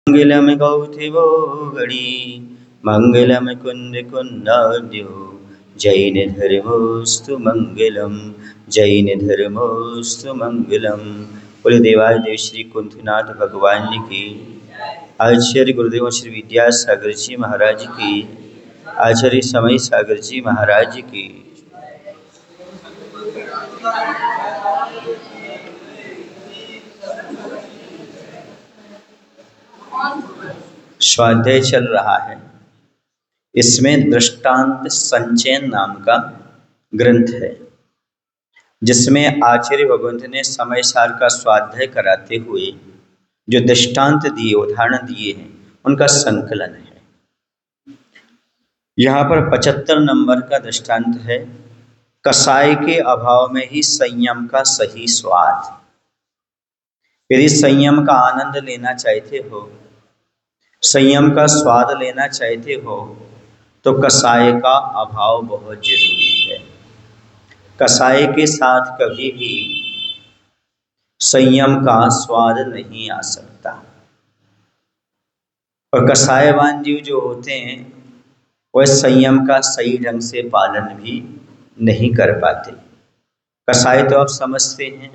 मंगलम गौथिवो गणी मंगलम कुंद कुंदाद्यो जैन धर्मोस्तु मंगलम जैन धर्मोस्तु मंगलम। बोले देवादिदेव श्री कुंथनाथ भगवान जी की, आचार्य गुरुदेव श्री विद्यासागर जी महाराज की, आचार्य समय सागर जी महाराज की। स्वाध्याय चल रहा है, इसमें दृष्टांत संचयन नाम का ग्रंथ है, जिसमें आचार्य भगवंत ने समय सार का स्वाध्याय कराते हुए जो दृष्टांत दिए, उदाहरण दिए हैं, उनका संकलन है। यहाँ पर 75 नंबर का दृष्टांत है, कसाय के अभाव में ही संयम का सही स्वाद। यदि संयम का आनंद लेना चाहते हो, संयम का स्वाद लेना चाहते हो, तो कसाय का अभाव बहुत जरूरी है। कसाय के साथ कभी भी संयम का स्वाद नहीं आ सकता। और कसायवान जीव जो होते हैं वह संयम का सही ढंग से पालन भी नहीं कर पाते। कसाय तो आप समझते हैं,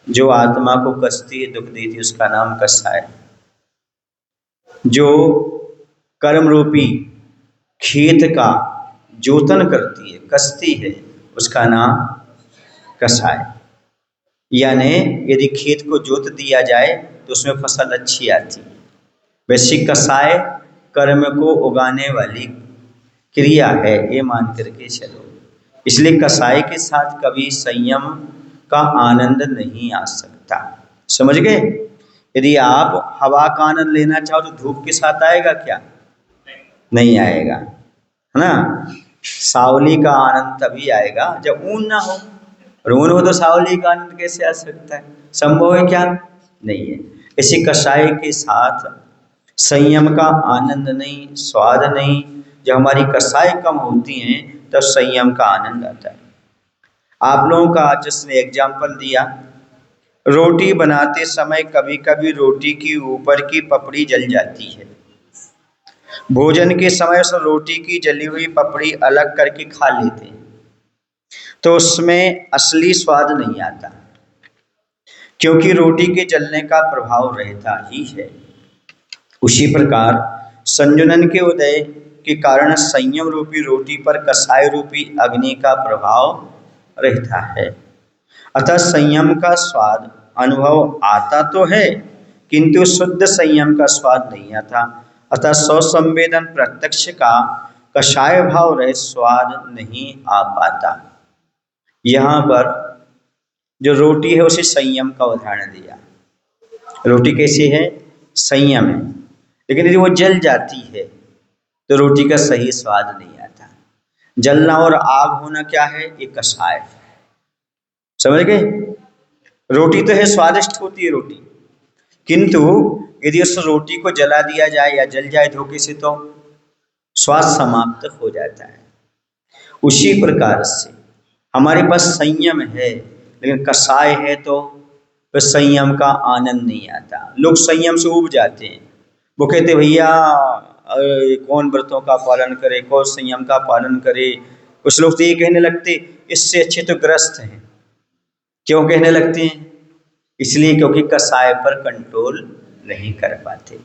जो आत्मा को कसती है, दुख देती है, उसका नाम कसाय। जो कर्म रूपी खेत का जोतन करती है, कसती है, उसका नाम कसाय। यानी यदि खेत को जोत दिया जाए तो उसमें फसल अच्छी आती है। वैसे कसाय कर्म को उगाने वाली क्रिया है, ये मान करके चलो। इसलिए कसाय के साथ कभी संयम का आनंद नहीं आ सकता। समझ गए? यदि आप हवा का आनंद लेना चाहो तो धूप के साथ आएगा क्या? नहीं आएगा, है ना। सावली का आनंद तभी आएगा जब ऊन ना हो, और ऊन हो तो सावली का आनंद कैसे आ सकता है? संभव है क्या? नहीं है। इसी कसाय के साथ संयम का आनंद नहीं, स्वाद नहीं। जब हमारी कसाय कम होती हैं तब संयम का आनंद आता है। आप लोगों का जिसने एग्जाम्पल दिया, रोटी बनाते समय कभी कभी रोटी की ऊपर की पपड़ी जल जाती है। भोजन के समय उस रोटी की जली हुई पपड़ी अलग करके खा लेते हैं, तो उसमें असली स्वाद नहीं आता, क्योंकि रोटी के जलने का प्रभाव रहता ही है। उसी प्रकार संजुनन के उदय के कारण संयम रूपी रोटी पर कसाय रूपी अग्नि का प्रभाव रहता है। अतः संयम का स्वाद अनुभव आता तो है, किंतु शुद्ध संयम का स्वाद नहीं आता। अतः स्वसंवेदन प्रत्यक्ष का कषाय भाव रहित स्वाद नहीं आ पाता। यहाँ पर जो रोटी है उसे संयम का उदाहरण दिया। रोटी कैसी है? संयम है, लेकिन यदि वो जल जाती है तो रोटी का सही स्वाद नहीं आता। जलना और आग होना क्या है? एक कषाय। समझ गए? रोटी तो है, स्वादिष्ट होती है रोटी, किंतु यदि उस रोटी को जला दिया जाए या जल जाए धोखे से तो स्वाद समाप्त हो जाता है। उसी प्रकार से हमारे पास संयम है, लेकिन कसाय है तो फिर संयम का आनंद नहीं आता। लोग संयम से उब जाते हैं। वो कहते भैया कौन व्रतों का पालन करे, कौन संयम का पालन करे। कुछ लोग तो ये कहने लगते इससे अच्छे तो ग्रस्त हैं। क्यों कहने लगते हैं? इसलिए क्योंकि कसाय पर कंट्रोल नहीं कर पाते।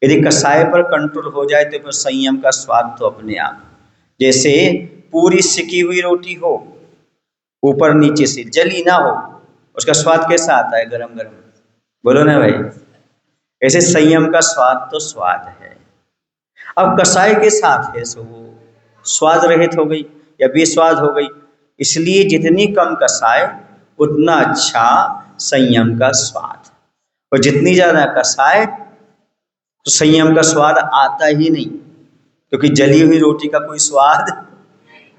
यदि कसाय पर कंट्रोल हो जाए तो फिर संयम का स्वाद तो अपने आप। जैसे पूरी सिकी हुई रोटी हो, ऊपर नीचे से जली ना हो, उसका स्वाद कैसा आता है? गरम गरम। बोलो ना भाई। ऐसे संयम का स्वाद तो स्वाद है। अब कसाय के साथ है सो वो स्वाद रहित हो गई या बेस्वाद हो गई। इसलिए जितनी कम कसाय उतना अच्छा संयम का स्वाद, और जितनी ज्यादा कसाय तो संयम का स्वाद आता ही नहीं, क्योंकि जली हुई रोटी का कोई स्वाद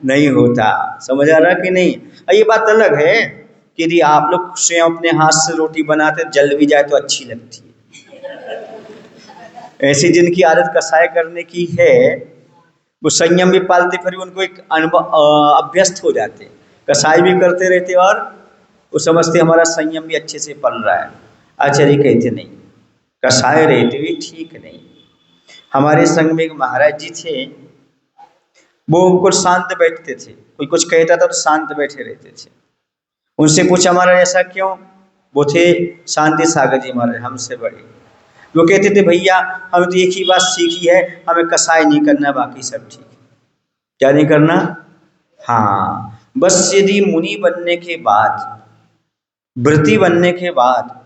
नहीं होता। समझ आ रहा कि नहीं? ये बात अलग है कि यदि आप लोग स्वयं अपने हाथ से रोटी बनाते जल भी जाए तो अच्छी लगती है। ऐसी जिनकी आदत कसाय करने की है, वो संयम भी पालते, फिर उनको एक अनुभव अभ्यस्त हो जाते, कसाय भी करते रहते और वो समझते हमारा संयम भी अच्छे से पल रहा है। आचार्य कहते नहीं, कसाय रहते हुए ठीक नहीं। हमारे संग में एक महाराज जी थे, वो कुछ शांत बैठते थे, कोई कुछ कहता था तो शांत बैठे रहते थे। उनसे पूछा महाराज ऐसा क्यों? वो थे शांति सागर जी महाराज, हमसे बड़े। वो कहते थे भैया हमें तो एक ही बात सीखी है, हमें कसाई नहीं करना, बाकी सब ठीक है। क्या नहीं करना? हाँ, बस यदि मुनि बनने के बाद, व्रती बनने के बाद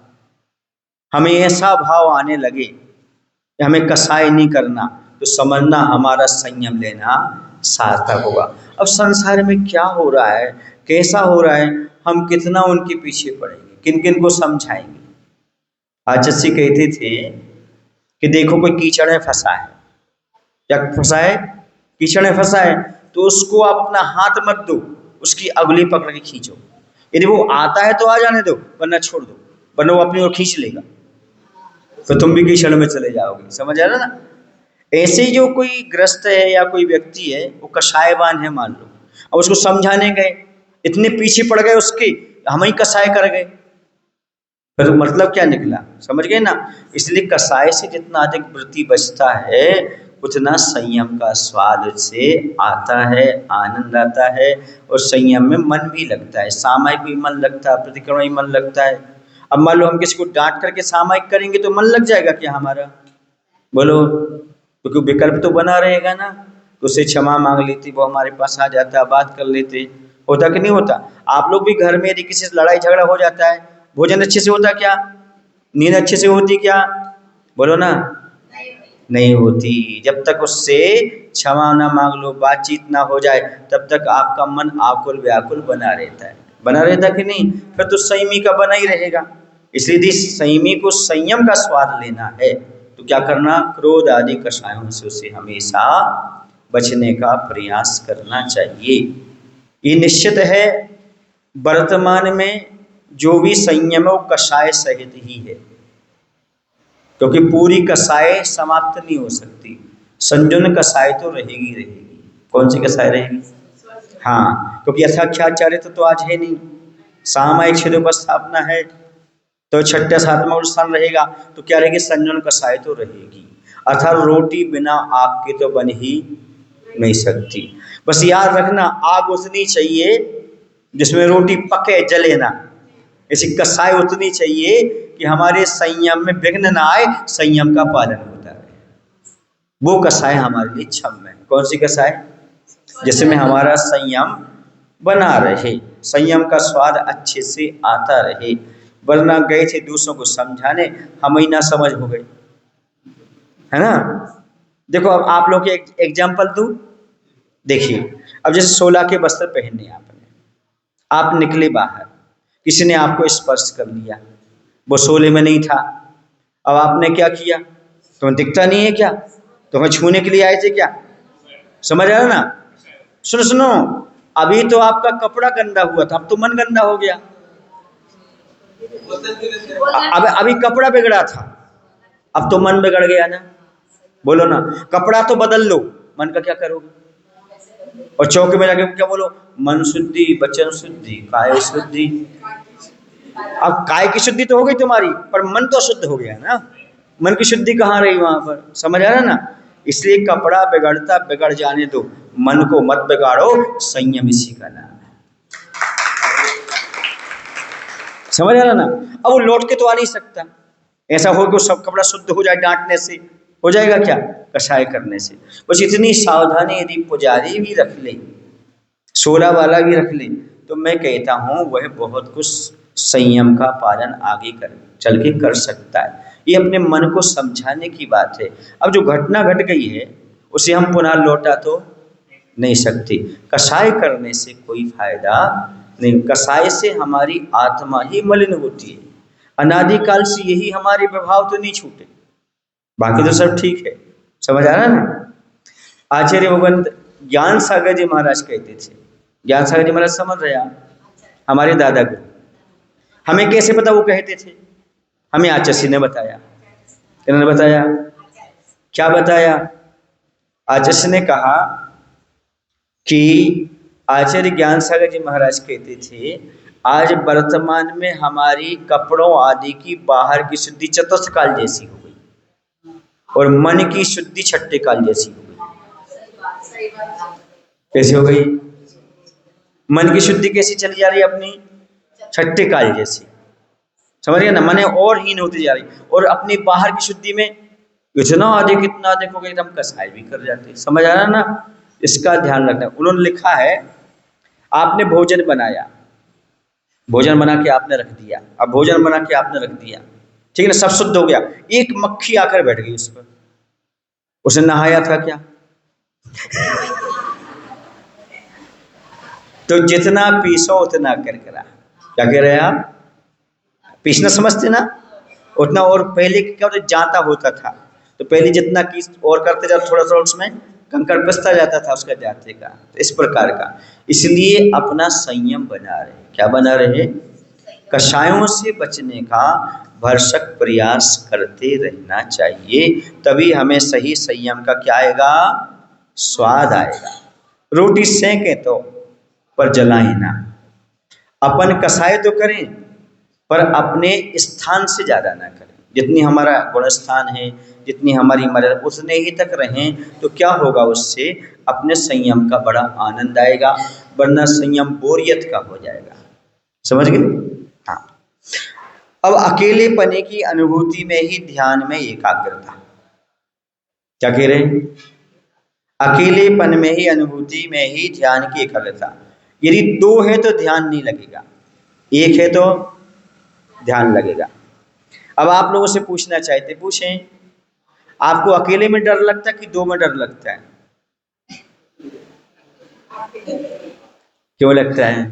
हमें ऐसा भाव आने लगे कि हमें कसाई नहीं करना, तो समझना हमारा संयम लेना सार्थक होगा। अब संसार में क्या हो रहा है, कैसा हो रहा है, हम कितना उनके पीछे पड़ेंगे, किन किन को समझाएंगे। आचार्य कहते थे कि देखो कोई कीचड़ में फंसा है, क्या फंसा है? कीचड़ में फंसा है, तो उसको अपना हाथ मत दो, उसकी अगली पकड़ के खींचो। यदि वो आता है तो आ जाने दो, वरना छोड़ दो, वरना वो अपनी ओर खींच लेगा, तो तुम भी कीचड़ में चले जाओगे। समझ आ रहा ना? ऐसे जो कोई ग्रस्त है या कोई व्यक्ति है, वो कषायवान है मान लो, अब उसको समझाने गए, इतने पीछे पड़ गए उसके, हम ही कसाय कर गए, फिर मतलब क्या निकला? समझ गए ना? इसलिए कसाय से जितना अधिक वृत्ति बचता है, उतना संयम का स्वाद से आता है, आनंद आता है, और संयम में मन भी लगता है, सामायिक भी मन लगता है, प्रतिक्रमण भी मन लगता है। अब मान लो हम किसी को डांट करके सामायिक करेंगे तो मन लग जाएगा क्या हमारा? बोलो, क्योंकि विकल्प तो बना रहेगा ना। तो उससे क्षमा मांग लेती, वो हमारे पास आ जाता, बात कर लेते, होता कि नहीं होता? आप लोग भी घर में यदि किसी से लड़ाई झगड़ा हो जाता है, भोजन अच्छे से होता क्या? नींद अच्छे से होती क्या? बोलो ना, नहीं होती। जब तक उससे क्षमा ना मांग लो, बातचीत ना हो जाए, तब तक आपका मन आकुल व्याकुल बना रहता है। बना रहता कि नहीं? फिर तो संयमी का बना ही रहेगा। इसलिए यदि संयमी को संयम का स्वाद लेना है तो क्या करना? क्रोध आदि कषायों से उसे हमेशा बचने का प्रयास करना चाहिए। ये निश्चित है, वर्तमान में जो भी संयम है वो कषाय सहित ही है, क्योंकि पूरी कसाय समाप्त नहीं हो सकती। संजुन कसाय तो रहेगी रहेगी। कौन सी कसाय रहेगी? हाँ, क्योंकि यथाख्याचार्य तो आज है नहीं, सामायिक क्षेत्रोपस्थापना है, तो छठा सातवां स्थान रहेगा, तो क्या रहेगी? संजुन कसाय तो रहेगी। अर्थात रोटी बिना आग के तो बन ही नहीं सकती। बस याद रखना, आग उतनी चाहिए जिसमें रोटी पके, जले ना। ऐसी कसाय उतनी चाहिए कि हमारे संयम में विघ्न ना आए, संयम का पालन होता है। वो कसाय हमारे लिए क्षम है। कौन सी कसाय? जिसमें हमारा संयम बना रहे, संयम का स्वाद अच्छे से आता रहे। वरना गए थे दूसरों को समझाने, हम ही ना समझ हो गए, है ना? देखो अब आप लोग के एग्जाम्पल दूं, देखिए अब जैसे 16 के वस्त्र पहने आपने, आप निकले बाहर, किसी ने आपको स्पर्श कर लिया, वो 16 में नहीं था, अब आपने क्या किया? तुम्हें दिखता नहीं है क्या? तुम्हें छूने के लिए आए थे क्या? समझ आ रहा ना? सुनो सुनो, अभी तो आपका कपड़ा गंदा हुआ था, अब तो मन गंदा हो गया। अब अभी कपड़ा बिगड़ा था, अब तो मन बिगड़ गया ना। बोलो ना, कपड़ा तो बदल लो, मन का क्या करोगे? और चौक में जाके क्या बोलो? मन शुद्धि, वचन शुद्धि, काय शुद्धि। अब काय की शुद्धि तो हो गई तुम्हारी, पर मन तो अशुद्ध हो गया ना। मन की शुद्धि कहाँ रही वहां पर? समझ आ रहा ना? इसलिए कपड़ा बिगड़ता बिगड़ जाने दो, मन को मत बिगाड़ो, संयम इसी का नाम है। समझ आ रहा ना? अब वो लौट के तो आ नहीं सकता, ऐसा हो कि सब कपड़ा शुद्ध हो जाए डांटने से, हो जाएगा क्या? कषाय करने से। बस इतनी सावधानी यदि पुजारी भी रख ले, 16 वाला भी रख ले, तो मैं कहता हूं वह बहुत कुछ संयम का पालन आगे चल के कर सकता है। ये अपने मन को समझाने की बात है। अब जो घटना घट गई है उसे हम पुनः लौटा तो नहीं सकते। कषाय करने से कोई फायदा नहीं। कषाय से हमारी आत्मा ही मलिन होती है। अनादिकाल से यही हमारे प्रभाव तो नहीं छूटे, बाकी तो सब ठीक है। समझ आ रहा है ना? आचार्य भगवंत ज्ञान सागर जी महाराज कहते थे, ज्ञान सागर जी महाराज समझ रहे आप, हमारे दादा को। हमें कैसे पता वो कहते थे? हमें आचार्य ने बताया। किन्होंने बताया? क्या बताया? आचार्य ने कहा कि आचार्य ज्ञान सागर जी महाराज कहते थे, आज वर्तमान में हमारी कपड़ों आदि की बाहर की शुद्धि चतुर्थ काल जैसी हो गई। और मन की शुद्धि छट्टे काल जैसी हो गई। कैसी हो गई? मन की शुद्धि कैसी चली जा रही है अपनी? छट्टे काल जैसी। समझ गए ना? मन और हीन होती जा रही, और अपनी बाहर की शुद्धि में इतना अधिक हो गया, एकदम कसाई भी कर जाते। समझ आ रहा ना? इसका ध्यान रखना। उन्होंने लिखा है, आपने भोजन बनाया, भोजन बना के आपने रख दिया, अब भोजन बना के आपने रख दिया, ठीक है ना, सब शुद्ध हो गया, एक मक्खी आकर बैठ गई उस पर। उसने नहाया था क्या? तो जितना पीसो उतना करकरा। क्या कह रहे हैं आप? पीसना समझते ना? उतना। और पहले क्या होता, जाता होता था, तो पहले जितना की और करते जाओ, थोड़ा थोड़ा उसमें कंकड़ पिसता जाता था उसका जाते का। तो इस प्रकार का, इसलिए अपना संयम बना रहे। क्या बना रहे? कषायों से बचने का भरसक प्रयास करते रहना चाहिए, तभी हमें सही संयम का क्या आएगा? स्वाद आएगा। रोटी सेंके तो पर जलाएं ना। अपन कसाय तो करें, पर अपने स्थान से ज्यादा ना करें। जितनी हमारा गुण स्थान है, जितनी हमारी मर्यादा, उतने ही तक रहें, तो क्या होगा? उससे अपने संयम का बड़ा आनंद आएगा, वरना संयम बोरियत का हो जाएगा। समझ गए? हाँ। अब अकेले पने की अनुभूति में ही ध्यान में एकाग्रता। क्या कह रहे हैं? अकेलेपन में ही अनुभूति में ही ध्यान की एकाग्रता। यदि दो है तो ध्यान नहीं लगेगा, एक है तो ध्यान लगेगा। अब आप लोगों से पूछना चाहते, पूछें, आपको अकेले में डर लगता है कि दो में डर लगता है? क्यों लगता है?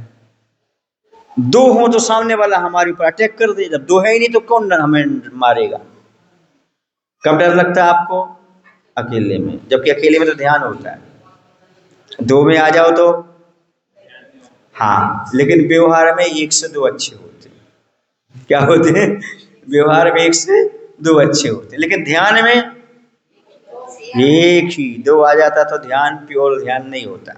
दो हो तो सामने वाला हमारे ऊपर अटैक कर दे, जब दो है ही नहीं तो कौन हमें मारेगा? कब डर लगता है आपको? अकेले में। जबकि अकेले में तो ध्यान होता है। दो में आ जाओ तो हाँ, लेकिन व्यवहार में एक से दो अच्छे होते हैं। क्या होते हैं? व्यवहार में एक से दो अच्छे होते हैं, लेकिन ध्यान में एक ही। दो आ जाता तो ध्यान प्योर ध्यान नहीं होता।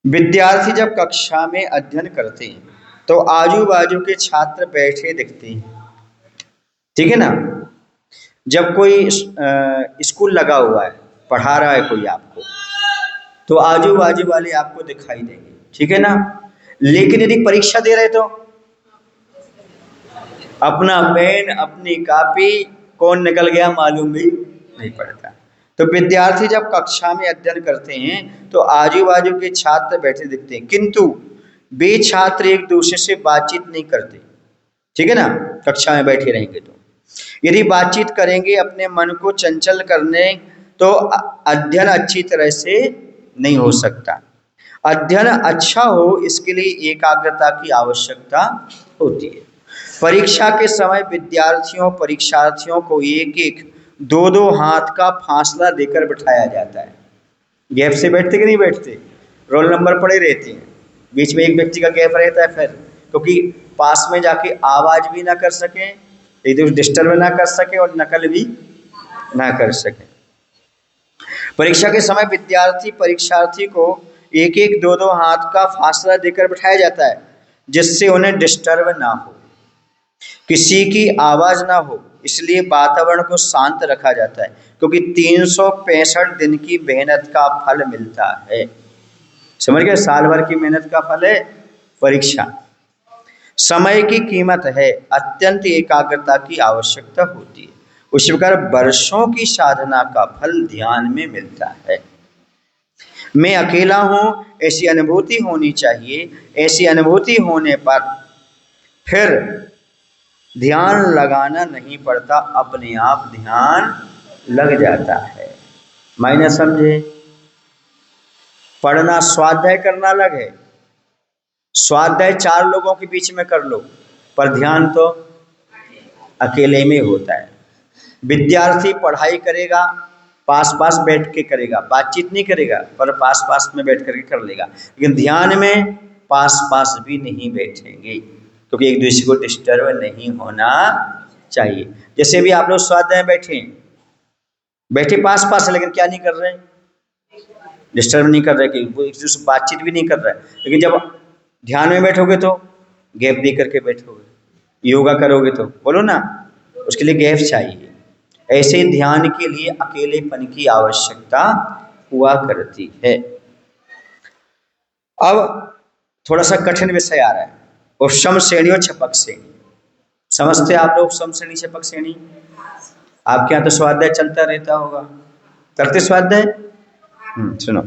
विद्यार्थी जब कक्षा में अध्ययन करते हैं तो आजू बाजू के छात्र बैठे दिखते हैं, ठीक है ना? जब कोई स्कूल लगा हुआ है, पढ़ा रहा है कोई आपको, तो आजू बाजू वाले आपको दिखाई देंगे, ठीक है ना? लेकिन यदि परीक्षा दे रहे तो अपना पेन अपनी कॉपी कौन निकल गया मालूम भी नहीं पड़ता। तो विद्यार्थी जब कक्षा में अध्ययन करते हैं तो आजू बाजू के छात्र बैठे दिखते हैं, किंतु वे छात्र एक दूसरे से बातचीत नहीं करते, ठीक है ना? कक्षा में बैठे रहेंगे तो यदि बातचीत करेंगे अपने मन को चंचल करने, तो अध्ययन अच्छी तरह से नहीं हो सकता। अध्ययन अच्छा हो इसके लिए एकाग्रता की आवश्यकता होती है। परीक्षा के समय परीक्षार्थियों को एक एक दो दो हाथ का फासला देकर बिठाया जाता है। गैप से बैठते कि नहीं बैठते? रोल नंबर पड़े रहते हैं, बीच में एक व्यक्ति का गैप रहता है, फिर क्योंकि पास में जाके आवाज भी ना कर सके, एक दूसरे डिस्टर्ब ना कर सके और नकल भी ना कर सके। परीक्षा के समय परीक्षार्थी को एक एक दो दो हाथ का फासला देकर बिठाया जाता है, जिससे उन्हें डिस्टर्ब ना हो, किसी की आवाज ना हो। इसलिए वातावरण को शांत रखा जाता है, क्योंकि 365 दिन की मेहनत का फल मिलता है। समझ गए? साल भर की मेहनत का फल है परीक्षा। समय की कीमत है, अत्यंत एकाग्रता की आवश्यकता होती है। उसी प्रकार वर्षों की साधना का फल ध्यान में मिलता है। मैं अकेला हूं ऐसी अनुभूति होनी चाहिए। ऐसी अनुभूति होने पर फिर ध्यान लगाना नहीं पड़ता, अपने आप ध्यान लग जाता है। मायने समझे? पढ़ना स्वाध्याय करना अलग है। स्वाध्याय 4 लोगों के बीच में कर लो, पर ध्यान तो अकेले में होता है। विद्यार्थी पढ़ाई करेगा, पास पास बैठ के करेगा, बातचीत नहीं करेगा, पर पास पास में बैठ करके कर लेगा। लेकिन ध्यान में पास पास भी नहीं बैठेंगे, क्योंकि एक दूसरे को डिस्टर्ब नहीं होना चाहिए। जैसे भी आप लोग स्वाध्याय बैठे पास पास है, लेकिन क्या नहीं कर रहे? डिस्टर्ब नहीं कर रहे, कि वो एक दूसरे से बातचीत भी नहीं कर रहा है। लेकिन जब ध्यान में बैठोगे तो गैप दे करके बैठोगे। योगा करोगे तो बोलो ना, उसके लिए गैप चाहिए। ऐसे ध्यान के लिए अकेलेपन की आवश्यकता हुआ करती है। अब थोड़ा सा कठिन विषय आ रहा है, उपशम श्रेणी और छपक श्रेणी। समझते आप लोग उपशम श्रेणी छपक श्रेणी? आपके यहाँ तो स्वाध्याय चलता रहता होगा, करते स्वाध्याय? सुनो,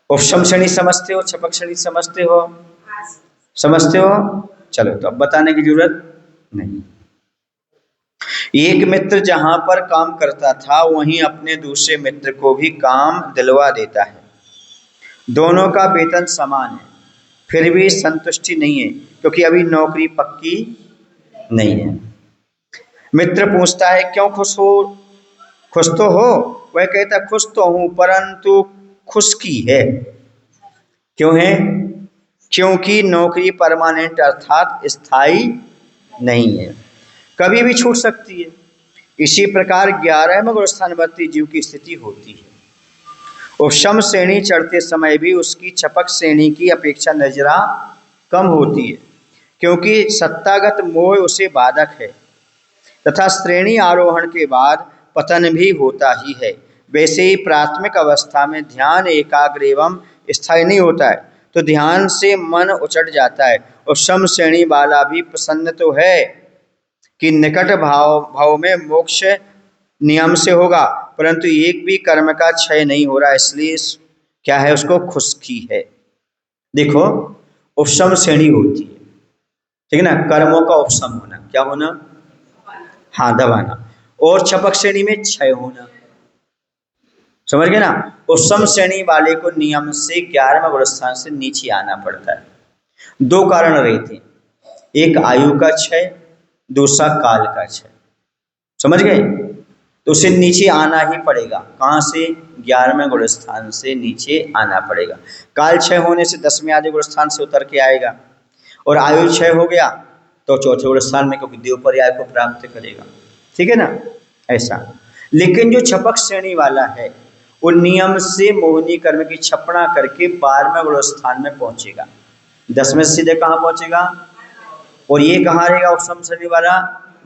उपशम श्रेणी समझते हो, छपक श्रेणी समझते हो? समझते हो? चलो, तो अब बताने की जरूरत नहीं। एक मित्र जहां पर काम करता था वहीं अपने दूसरे मित्र को भी काम दिलवा देता है। दोनों का वेतन समान है, फिर भी संतुष्टि नहीं है क्योंकि अभी नौकरी पक्की नहीं है। मित्र पूछता है, क्यों खुश हो? खुश तो हो? वह कहता, खुश तो हूं परंतु खुश की है। क्यों है? क्योंकि नौकरी परमानेंट अर्थात स्थायी नहीं है, कभी भी छूट सकती है। इसी प्रकार 11वें गुणस्थानवर्ती जीव की स्थिति होती है। उपशम श्रेणी चढ़ते समय भी उसकी छपक श्रेणी की अपेक्षा नजरा कम होती है, क्योंकि सत्तागत मोह उसे बाधक है तथा श्रेणी आरोहण के बाद पतन भी होता ही है। वैसे ही प्राथमिक अवस्था में ध्यान एकाग्र एवं स्थायी नहीं होता है, तो ध्यान से मन उचट जाता है। उपशम श्रेणी वाला भी प्रसन्न तो है कि निकट भाव में मोक्ष नियम से होगा, परंतु एक भी कर्म का क्षय नहीं हो रहा, इसलिए क्या है, उसको खुशकी है। देखो, उपशम श्रेणी होती है, ठीक है ना, कर्मों का उपशम होना, क्या होना? हाँ, दबाना। और छपक श्रेणी में क्षय होना, समझ गए ना। उपशम श्रेणी वाले को नियम से 11वें गुणस्थान से नीचे आना पड़ता है। दो कारण रहते हैं, एक आयु का क्षय, दूसरा काल का क्षय, समझ गए। तो उसे नीचे आना ही पड़ेगा। कहाँ से? 11वें गुणस्थान से नीचे आना पड़ेगा। काल क्षय होने से 10वें आदि गुणस्थान से उतर के आएगा, और आयु क्षय हो गया तो चौथे गुणस्थान में, क्योंकि देव पर्याय को प्राप्त करेगा, ठीक है ना, ऐसा। लेकिन जो छपक श्रेणी वाला है वो नियम से मोहिनी कर्म की छपना करके 12वें गुणस्थान में पहुंचेगा। 10वें से सीधे कहाँ पहुंचेगा? और ये कहाँ रहेगा उपशम श्रेणी वाला?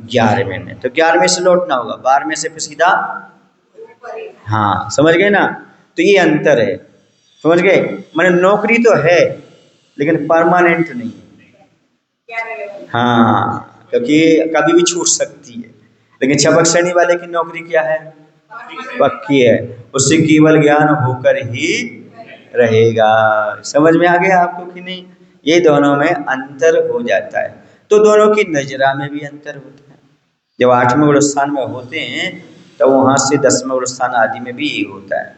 11वें में। तो 11वें से लौटना होगा, 12वें से फिर सीधा, हाँ, समझ गए ना। तो ये अंतर है, समझ गए। माने नौकरी तो है लेकिन परमानेंट नहीं है, हाँ, क्योंकि कभी भी छूट सकती है। लेकिन छपक श्रेणी वाले की नौकरी क्या है? पक्की है, उससे केवल ज्ञान होकर ही रहेगा। समझ में आ गया आपको कि नहीं? ये दोनों में अंतर हो जाता है। तो दोनों की नजरा में भी अंतर होता है। जब 8वें गुणस्थान में होते हैं तो वहां से 10वें गुणस्थान आदि में भी यही होता है।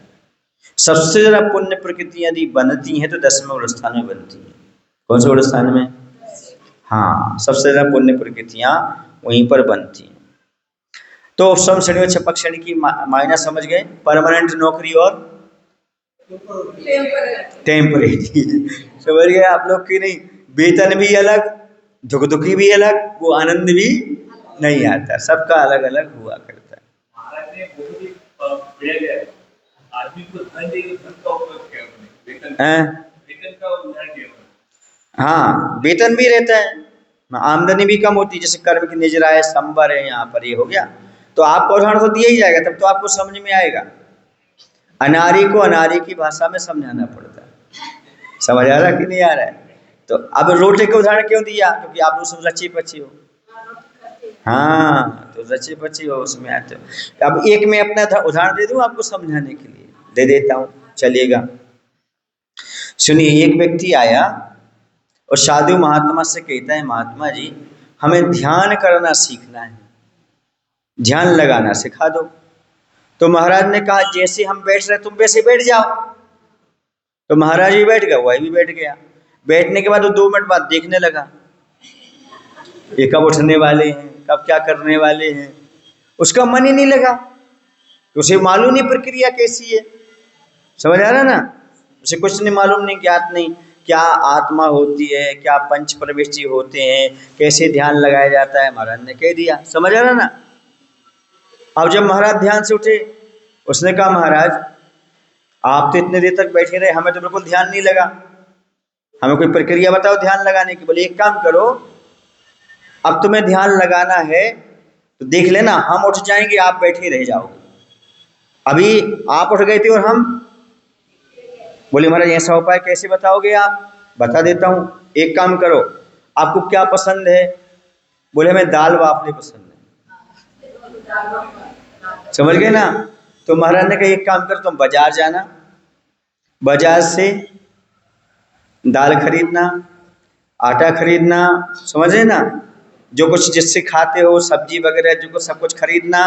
सबसे ज्यादा पुण्य प्रकृतियां यदि बनती हैं तो 10वें गुणस्थान में बनती हैं। कौन से गुणस्थान में? हाँ, सबसे ज्यादा पुण्य प्रकृतियां वहीं पर बनती हैं। तो उपशम श्रेणी और छपक श्रेणी की मायना समझ गए, परमानेंट नौकरी और टेम्परेरी। समझ गए आप लोग कि नहीं? वेतन भी अलग, दुख दुखी भी अलग, वो आनंद भी नहीं आता, सबका अलग अलग हुआ करता है। हाँ, वेतन भी रहता है, आमदनी भी कम होती है, जैसे कर्म की निजरा है, संबर है, यहाँ पर ये हो गया, तो आपको उदाहरण तो दिया ही जाएगा, तब तो आपको समझ में आएगा। अनारी को अनारी की भाषा में समझाना पड़ता है। समझ आ रहा कि नहीं आ रहा है? तो अब रोटे का उदाहरण क्यों दिया? क्योंकि आप लोग सब रची पची हो, हाँ, तो रची पची हो, उसमें आते हो। अब एक मैं अपना उदाहरण दे दूं आपको समझाने के लिए, दे देता हूँ, चलिएगा। सुनिए, एक व्यक्ति आया और साधु महात्मा से कहता है, महात्मा जी, हमें ध्यान करना सीखना है, ध्यान लगाना सिखा दो। तो महाराज ने कहा, जैसे हम बैठ रहे तुम वैसे बैठ जाओ। तो महाराज भी बैठ गया, वह भी बैठ गया। बैठने के बाद वो 2 मिनट बाद देखने लगा, ये कब उठने वाले हैं, कब क्या करने वाले हैं। उसका मन ही नहीं लगा, उसे मालूम नहीं प्रक्रिया कैसी है। समझ आ रहा ना? उसे कुछ नहीं मालूम, नहीं ज्ञात, नहीं क्या आत्मा होती है, क्या पंच प्रविष्टि होते हैं, कैसे ध्यान लगाया जाता है, महाराज ने कह दिया। समझ आ रहा ना? अब जब महाराज ध्यान से उठे, उसने कहा, महाराज आप तो इतने देर तक बैठे रहे, हमें तो बिल्कुल ध्यान नहीं लगा, हमें कोई प्रक्रिया बताओ ध्यान लगाने की। बोले, एक काम करो, अब तुम्हें ध्यान लगाना है तो देख लेना, हम उठ जाएंगे, आप बैठे रह जाओगे। अभी आप उठ गए थे और हम बोले महाराज ऐसा उपाय कैसे बताओगे आप? बता देता हूँ, एक काम करो, आपको क्या पसंद है? बोले हमें दाल बाफले पसंद है। समझ गए ना? तो महाराज ने कहा एक काम करो, तुम बाजार जाना, बाजार से दाल खरीदना, आटा खरीदना, समझे ना, जो कुछ जिससे खाते हो सब्जी वगैरह जो कुछ सब कुछ खरीदना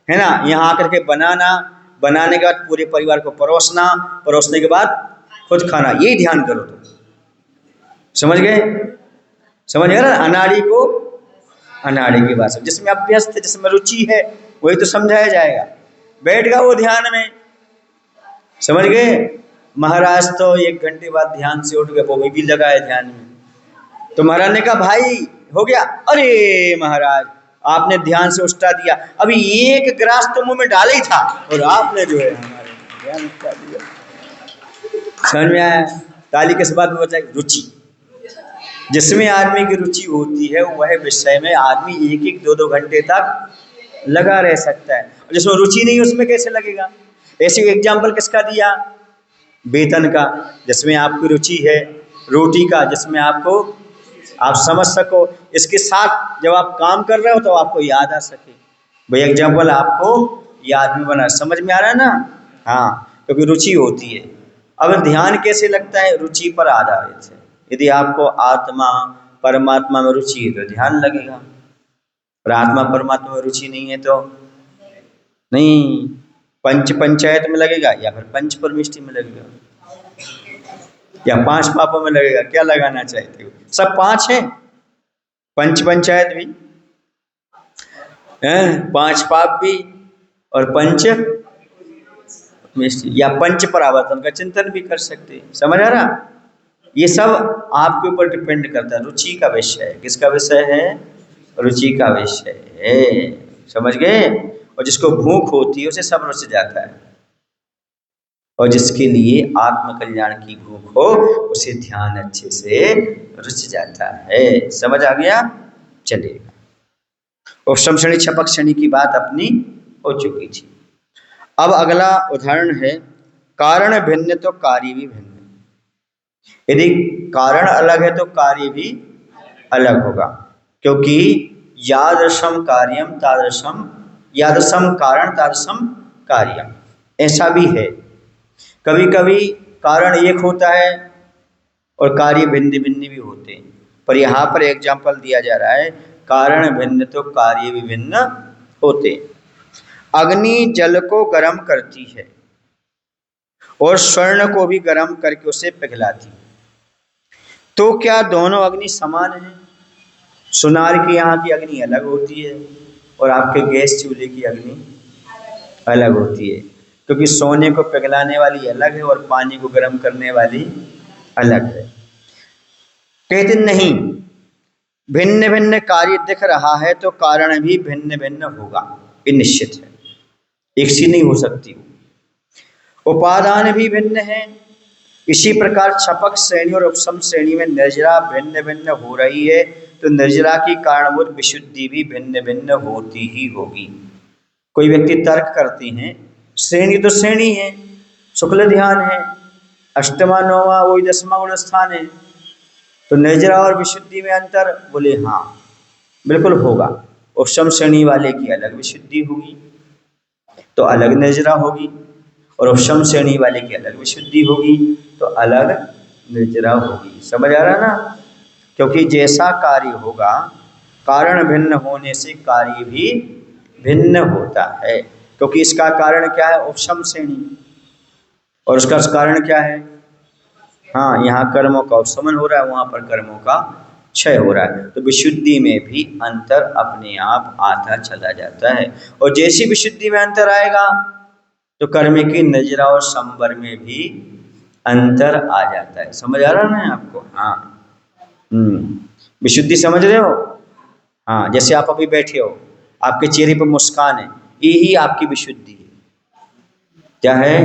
है ना, यहाँ आकर के बनाना, बनाने के बाद पूरे परिवार को परोसना, परोसने के बाद खुद खाना, यही ध्यान करो तुम। समझ गए? समझ गए ना? अनाड़ी को अनाड़ी की बात, जिसमें अभ्यस्त है, जिसमें रुचि है, वही तो समझाया जाएगा। बैठ गया वो ध्यान में, समझ गए? महाराज तो 1 घंटे बाद ध्यान से उठ गए, वो भी लगाए ध्यान में। तो महाराज ने कहा भाई हो गया? अरे महाराज आपने ध्यान से उठा दिया, अभी एक ग्रास तो मुंह में डाला ही था और आपने जो है हमारे ध्यान उठा दिया। समझ में आया? ताली किस बात में बचाई? रुचि। जिसमें आदमी की रुचि होती है वह विषय में आदमी 1-1, 2-2 घंटे तक लगा रह सकता है। और जिसमें रुचि नहीं उसमें कैसे लगेगा? ऐसे एग्जाम्पल किसका दिया? वेतन का, जिसमें आपकी रुचि है, रोटी का, जिसमें आपको आप समझ सको, इसके साथ जब आप काम कर रहे हो तो आपको याद आ सके। भाई एग्जाम्पल आपको याद में बना, समझ में आ रहा है ना? हाँ, क्योंकि रुचि होती है। अब ध्यान कैसे लगता है? रुचि पर आधारित है। यदि आपको आत्मा परमात्मा में रुचि है तो ध्यान लगेगा, और आत्मा परमात्मा में रुचि नहीं है तो नहीं। पंच पंचायत में लगेगा या फिर पंच परमिष्टि में लगेगा या 5 पापों में लगेगा? क्या लगाना चाहते हो? सब 5 हैं, पंच पंचायत भी हैं, 5 पाप भी और पंच या पंच परावर्तन का चिंतन भी कर सकते हैं। समझ आ रहा? ये सब आपके ऊपर डिपेंड करता है, रुचि का विषय है। किसका विषय है? रुचि का विषय है। समझ गए? और जिसको भूख होती है उसे सब रुच जाता है, और जिसके लिए आत्म कल्याण की भूख हो उसे ध्यान अच्छे से रुच जाता है। समझ आ गया? चलिए, उपशम श्रेणी छपक श्रेणी की बात अपनी हो चुकी थी। अब अगला उदाहरण है, कारण भिन्न तो कार्य भी भिन्न। यदि कारण अलग है तो कार्य भी अलग होगा, क्योंकि यादृशम कार्यम तादृशम, यादृशम कारण तादृशम कार्यम, ऐसा भी है। कभी कभी कारण एक होता है और कार्य भिन्न भिन्न भी होते हैं, पर यहाँ पर एग्जाम्पल दिया जा रहा है, कारण भिन्न तो कार्य भी भिन्न होते हैं। अग्नि जल को गर्म करती है और स्वर्ण को भी गर्म करके उसे पिघलाती है, तो क्या दोनों अग्नि समान हैं? सुनार की यहाँ की अग्नि अलग होती है और आपके गैस चूल्हे की अग्नि अलग होती है, क्योंकि सोने को पिघलाने वाली अलग है और पानी को गर्म करने वाली अलग है। कहते नहीं, भिन्न भिन्न कार्य दिख रहा है तो कारण भी भिन्न भिन्न होगा, ये निश्चित है, एक सी नहीं हो सकती। उपादान भी भिन्न है। इसी प्रकार छपक श्रेणी और उपशम श्रेणी में निर्जरा भिन्न भिन्न हो रही है, तो निर्जरा की कारणभूत विशुद्धि भी भिन्न भिन्न होती ही होगी। कोई व्यक्ति तर्क करते हैं, श्रेणी तो श्रेणी है, शुक्ल ध्यान है, अष्टमा नौवा वही 10वां गुण स्थान है, तो निर्जरा और विशुद्धि में अंतर? बोले हाँ बिल्कुल होगा। उपशम श्रेणी वाले की अलग विशुद्धि होगी तो अलग निर्जरा होगी, और उपशम श्रेणी वाले की अलग विशुद्धि होगी तो अलग निर्जरा होगी। समझ आ रहा ना? क्योंकि जैसा कार्य होगा, कारण भिन्न होने से कार्य भी भिन्न होता है, क्योंकि इसका कारण क्या है? उपशम श्रेणी, और उसका कारण क्या है? हाँ, यहाँ कर्मों का उपशमन हो रहा है, वहाँ पर कर्मों का क्षय हो रहा है, तो विशुद्धि में भी अंतर अपने आप आता चला जाता है। और जैसी विशुद्धि में अंतर आएगा तो कर्म की नजरा और संवर में भी अंतर आ जाता है। समझ आ रहा है आपको? हाँ, विशुद्धि समझ रहे हो? हाँ, जैसे आप अभी बैठे हो, आपके चेहरे पर मुस्कान है, यही आपकी विशुद्धि है। क्या है?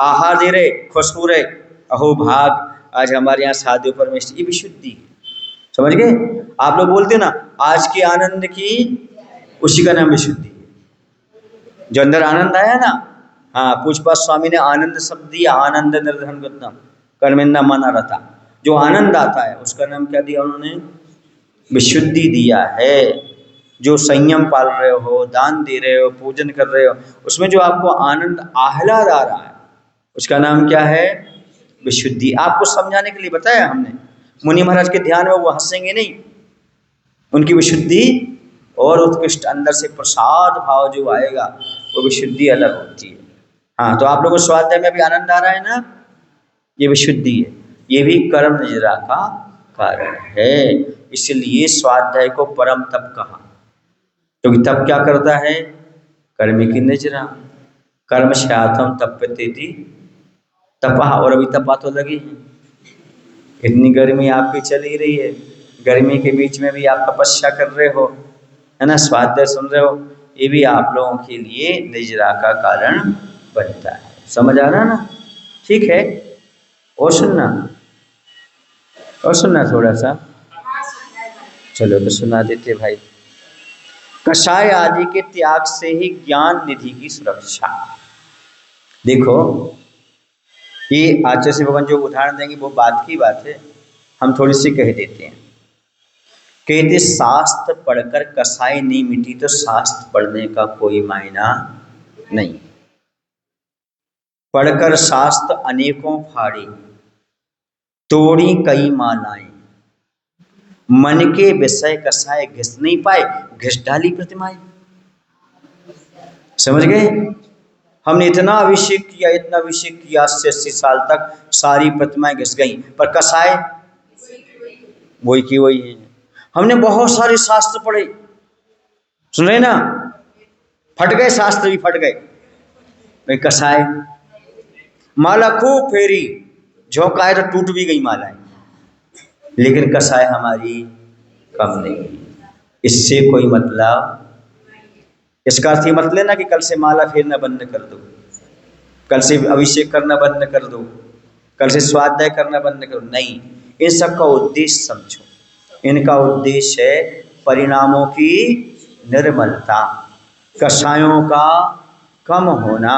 आहार दे रहे, खुश हो रहे, अहो भाग आज हमारे यहाँ शादियों पर में, ये विशुद्धि है। समझ गए? आप लोग बोलते ना, आज के आनंद की उसी का नाम विशुद्धि है। जो अंदर आनंद आया ना, हाँ, पूछपात स्वामी ने आनंद शब्द दिया, आनंद निर्धन गतम कर्मेंदा मना रहता, जो आनंद आता है उसका नाम क्या दिया उन्होंने? विशुद्धि दिया है। जो संयम पाल रहे हो, दान दे रहे हो, पूजन कर रहे हो, उसमें जो आपको आनंद आह्लाद आ रहा है उसका नाम क्या है? विशुद्धि। आपको समझाने के लिए बताया हमने। मुनि महाराज के ध्यान में वो हंसेंगे नहीं, उनकी विशुद्धि और उत्कृष्ट अंदर से प्रसाद भाव जो आएगा वो विशुद्धि अलग होती है। हाँ, तो आप लोगों को स्वाध्याय में भी आनंद आ रहा है ना, ये विशुद्धि है, ये भी कर्म निजरा का कारण है। इसलिए स्वाध्याय को परम तप कहा, क्योंकि तप क्या करता है? कर्म की निजरा। कर्म श्यातम तप्यते थी तपा, और अभी तपा तो लगी है। इतनी गर्मी आपकी चल ही रही है, गर्मी के बीच में भी आप तपस्या कर रहे हो, है ना, स्वाध्याय सुन रहे हो, ये भी आप लोगों के लिए निजरा का कारण बनता है। समझ आ रहा ना? ठीक है, और सुनना, और सुनना थोड़ा सा। चलो तो सुना देते भाई। कषाय आदि के त्याग से ही ज्ञान निधि की सुरक्षा। देखो, ये आचार्य श्री भगवान जो उदाहरण देंगे वो बात की बात है, हम थोड़ी सी कह देते हैं। कहते शास्त्र पढ़कर कसाई नहीं मिटी तो शास्त्र पढ़ने का कोई मायना नहीं। पढ़कर शास्त्र अनेकों फाड़ी, तोड़ी कई मालाएं, मन के विषय कसाए घिस नहीं पाए, घिस डाली प्रतिमाएं। समझ गए? हमने इतना अभिषेक किया, इतना अभिषेक किया, 80 साल तक सारी प्रतिमाएं घिस गई, पर कसाए वही की वही है। हमने बहुत सारे शास्त्र पढ़े, सुन रहे ना, फट गए शास्त्र भी फट गए, कसाए। माला खूब फेरी, झोंकाए तो टूट भी गई मालाएं, लेकिन कसाए हमारी कम नहीं। इससे कोई मतलब, इसका अर्थ ये मत लेना कि कल से माला फेरना बंद कर दो, कल से अभिषेक करना बंद कर दो, कल से स्वाध्याय करना बंद करो, नहीं। इन सब का उद्देश्य समझो। इनका उद्देश्य है परिणामों की निर्मलता, कषायों का कम होना।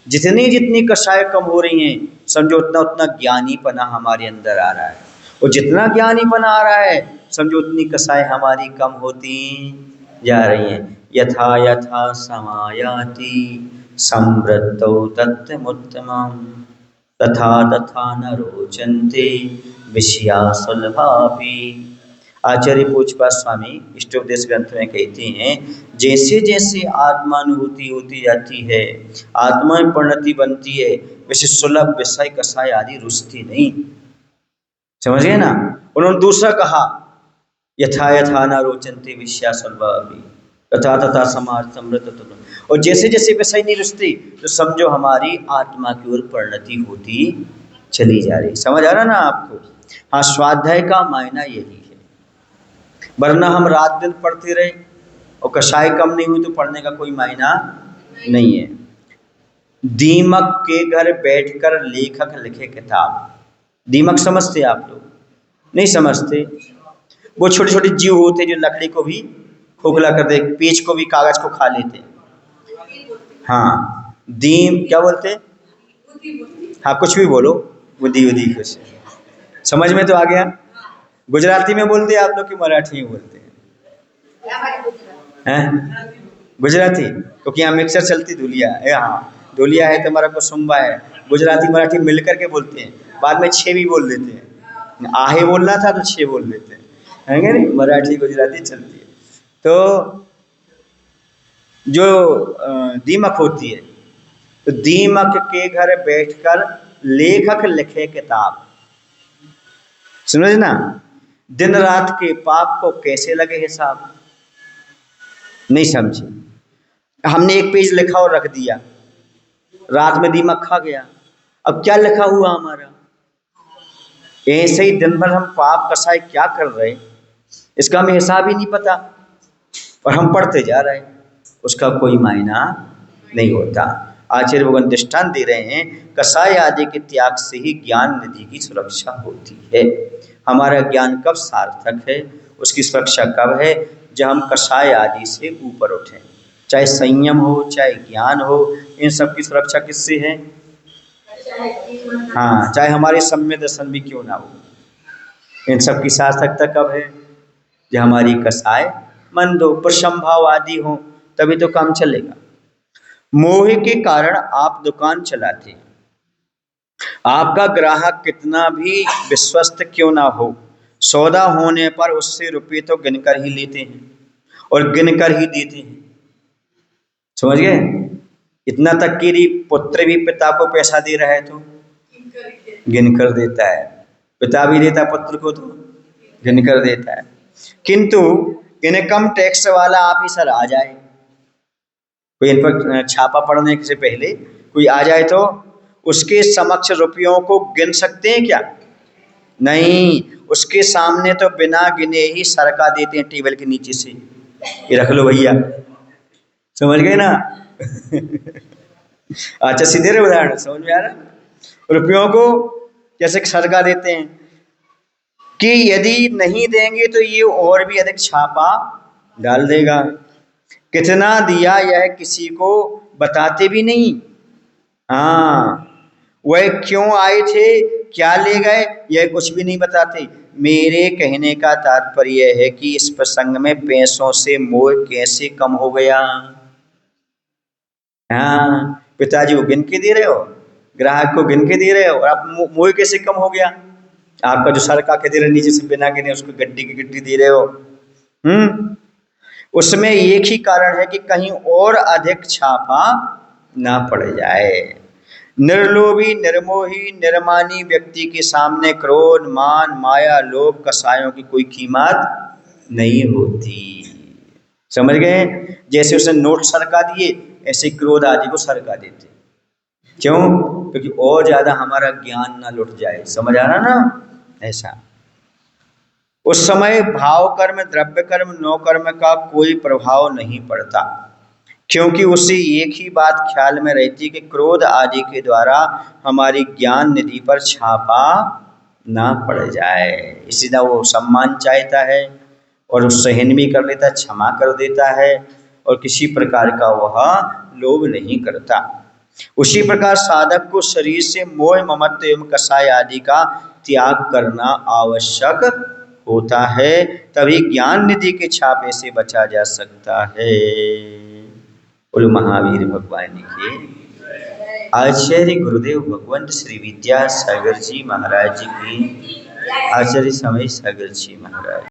जितनी जितनी कषाय कम हो रही हैं, समझो उतना उतना ज्ञानीपना हमारे अंदर आ रहा है, और जितना ज्ञानीपना आ रहा है समझो उतनी कषाय हमारी कम होती जा रही हैं। यथा यथा समायाति संवृत्तौ तत्त्वमुत्तमं, तथा तथा न रोचन्ते विषया सुलभापि। आचार्य पूछपात स्वामी इष्टोपदेश ग्रंथ में कहते हैं, जैसे जैसे आत्मानुभूति होती जाती है, आत्मा में परिणति बनती है, वैसे सुलभ विषय कसाय आदि रुचती नहीं। समझ गए ना? उन्होंने दूसरा कहा, यथा यथा न रोचन्ते विषया सुलभापि, तथा तथा समाज समृद्ध। और जैसे जैसे विषय नहीं रुचती तो समझो हमारी आत्मा की ओर परिणति होती चली जा रही। समझ आ रहा ना आपको? हाँ, स्वाध्याय का मायना यही है, वरना हम रात दिन पढ़ते रहे और कषाय कम नहीं हुई तो पढ़ने का कोई मायना नहीं है। दीमक के घर बैठकर लेखक लिखे किताब। दीमक समझते आप लोग? नहीं समझते। वो छोटे छोटे जीव होते जो लकड़ी को भी खोखला कर दे, पेज को भी, कागज को खा लेते। हाँ, दीम क्या बोलते? हाँ, कुछ भी बोलो, बुद्धि बुद्धि कुछ समझ में तो आ गया। गुजराती में बोलते हैं आप लोग कि मराठी में बोलते हैं? गुजराती, क्योंकि यहाँ मिक्सर चलती धुलिया है। हाँ, धुलिया है, तुम्हारा को सुम्बा है, गुजराती मराठी मिल करके बोलते हैं, बाद में छे भी बोल देते हैं। आहे बोलना था तो छे बोल देते हैं, है नहीं? मराठी गुजराती चलती है। तो जो दीमक होती है, तो दीमक के घर बैठकर लेखक लिखे किताब। समझ ना? दिन रात के पाप को कैसे लगे हिसाब, नहीं समझे। हमने एक पेज लिखा और रख दिया, रात में दीमक खा गया, अब क्या लिखा हुआ हमारा? ऐसे ही दिन भर हम पाप कसाई क्या कर रहे, इसका हमें हिसाब ही नहीं पता, और हम पढ़ते जा रहे हैं, उसका कोई मायना नहीं होता। आचार्य भगवान दृष्टांत दे रहे हैं, कसाय आदि के त्याग से ही ज्ञान निधि की सुरक्षा होती है। हमारा ज्ञान कब सार्थक है, उसकी सुरक्षा कब है? जब हम कषाय आदि से ऊपर उठें। चाहे संयम हो, चाहे ज्ञान हो, इन सब की सुरक्षा किससे है? हाँ, चाहे हमारे सम्य दर्शन भी क्यों ना हो, इन सब की सार्थकता कब है? जब हमारी कषाय मंद हो, प्रसंभाव आदि हो, तभी तो काम चलेगा। मोह के कारण आप दुकान चलाते हैं, आपका ग्राहक कितना भी विश्वस्त क्यों ना हो, सौदा होने पर उससे रुपये तो गिनकर ही लेते हैं और गिनकर ही देते हैं। समझ गए? इतना तक कि पुत्र भी पिता को पैसा दे रहा है तो गिनकर देता है, पिता भी देता पुत्र को तो गिनकर देता है। किंतु इनकम टैक्स वाला ऑफिसर आ जाए, कोई इन पर छापा पड़ने से पहले कोई आ जाए तो उसके समक्ष रुपयों को गिन सकते हैं क्या? नहीं, उसके सामने तो बिना गिने ही सरका देते हैं टेबल के नीचे से, ये रख लो भैया। समझ गए ना? अच्छा, सीधे रे उदाहरण समझ में आ रहा? रुपयों को कैसे सरका देते हैं कि यदि नहीं देंगे तो ये और भी अधिक छापा डाल देगा। कितना दिया यह किसी को बताते भी नहीं। हाँ, वह क्यों आए थे, क्या ले गए, यह कुछ भी नहीं बताते। मेरे कहने का तात्पर्य है कि इस प्रसंग में पैसों से मोह कैसे कम हो गया। हाँ, पिताजी को गिन के दे रहे हो, ग्राहक को गिन के दे रहे हो, और आप मोह कैसे कम हो गया? आपका जो सरका के दे रहे नीचे से बिना गिने उसको गड्डी की गड्डी दे रहे हो। उसमें एक ही कारण है कि कहीं और अधिक छापा ना पड़ जाए। निर्लोभी, निर्मोही, निर्मानी व्यक्ति के सामने क्रोध, मान, माया, लोभ, कसायों की कोई कीमत नहीं होती। समझ गए? जैसे उसने नोट सरका दिए, ऐसे क्रोध आदि को सरका देते। क्यों? क्योंकि और ज्यादा हमारा ज्ञान ना लुट जाए। समझ आ रहा ना? ऐसा उस समय भाव कर्म, द्रव्य कर्म, नौ कर्म का कोई प्रभाव नहीं पड़ता, क्योंकि उसे एक ही बात ख्याल में रहती कि क्रोध आदि के द्वारा हमारी ज्ञान निधि पर छापा ना पड़ जाए। इसीलिए वो सम्मान चाहता है और सहन भी कर लेता, क्षमा कर देता है, और किसी प्रकार का वह लोभ नहीं करता। उसी प्रकार साधक को शरीर से मोह, ममत्व एवं कषाय आदि का त्याग करना आवश्यक होता है, तभी ज्ञान निधि के छापे से बचा जा सकता है। बोलो महावीर भगवान के आचार्य गुरुदेव भगवंत श्री विद्यासागर जी महाराज की, आचार्य समय सागर जी महाराज।